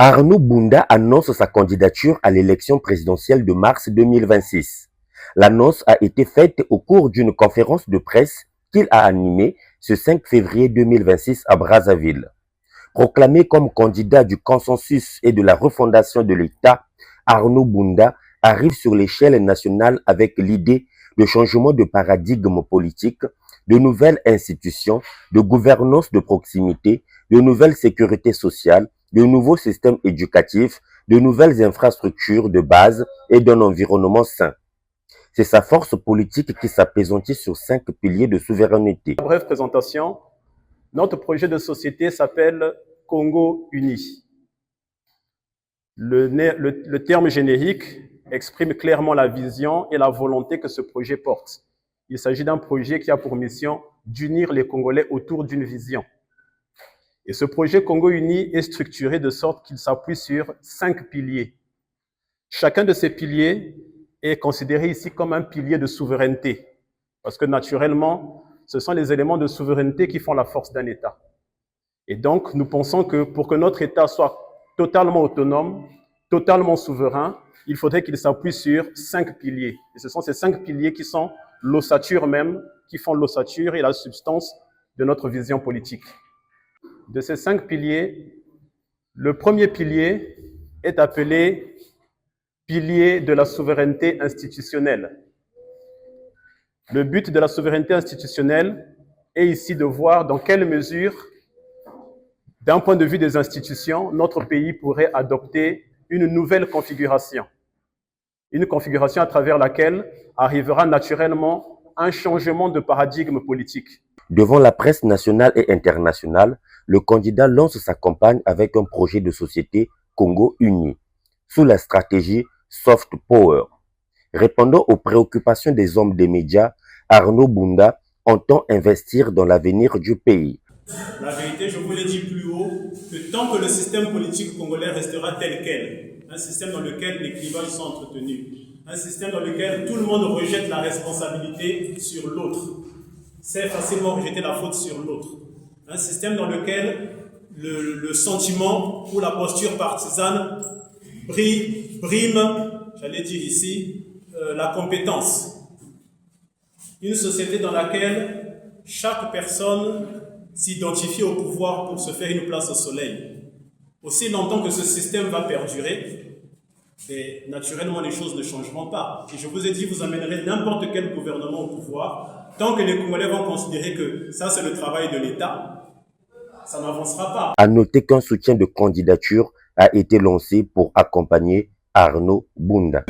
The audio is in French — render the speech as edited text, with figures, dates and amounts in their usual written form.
Arnaud Bunda annonce sa candidature à l'élection présidentielle de mars 2026. L'annonce a été faite au cours d'une conférence de presse qu'il a animée ce 5 février 2026 à Brazzaville. Proclamé comme candidat du consensus et de la refondation de l'État, Arnaud Bunda arrive sur l'échelle nationale avec l'idée de changement de paradigme politique, de nouvelles institutions, de gouvernance de proximité, de nouvelles sécurités sociales, de nouveaux systèmes éducatifs, de nouvelles infrastructures de base et d'un environnement sain. C'est sa force politique qui s'appesantit sur 5 piliers de souveraineté. Bref présentation, notre projet de société s'appelle Congo Uni. Le terme générique exprime clairement la vision et la volonté que ce projet porte. Il s'agit d'un projet qui a pour mission d'unir les Congolais autour d'une vision. Et ce projet Congo Uni est structuré de sorte qu'il s'appuie sur 5 piliers. Chacun de ces piliers est considéré ici comme un pilier de souveraineté, parce que naturellement, ce sont les éléments de souveraineté qui font la force d'un État. Et donc, nous pensons que pour que notre État soit totalement autonome, totalement souverain, il faudrait qu'il s'appuie sur 5 piliers. Et ce sont ces 5 piliers qui sont l'ossature même, qui font l'ossature et la substance de notre vision politique. De ces 5 piliers, le premier pilier est appelé pilier de la souveraineté institutionnelle. Le but de la souveraineté institutionnelle est ici de voir dans quelle mesure, d'un point de vue des institutions, notre pays pourrait adopter une nouvelle configuration. Une configuration à travers laquelle arrivera naturellement un changement de paradigme politique. Devant la presse nationale et internationale, le candidat lance sa campagne avec un projet de société Congo Uni, sous la stratégie Soft Power. Répondant aux préoccupations des hommes des médias, Arnaud Bunda entend investir dans l'avenir du pays. La vérité, je vous l'ai dit plus haut, que tant que le système politique congolais restera tel quel, un système dans lequel les clivages sont entretenus, un système dans lequel tout le monde rejette la responsabilité sur l'autre, c'est facilement rejeter la faute sur l'autre, un système dans lequel le sentiment ou la posture partisane brime, j'allais dire ici, la compétence. Une société dans laquelle chaque personne s'identifie au pouvoir pour se faire une place au soleil. Aussi longtemps que ce système va perdurer, et naturellement les choses ne changeront pas. Et je vous ai dit, vous amènerez n'importe quel gouvernement au pouvoir, tant que les Congolais vont considérer que ça c'est le travail de l'État, ça n'avancera pas. À noter qu'un soutien de candidature a été lancé pour accompagner Arnaud Bunda.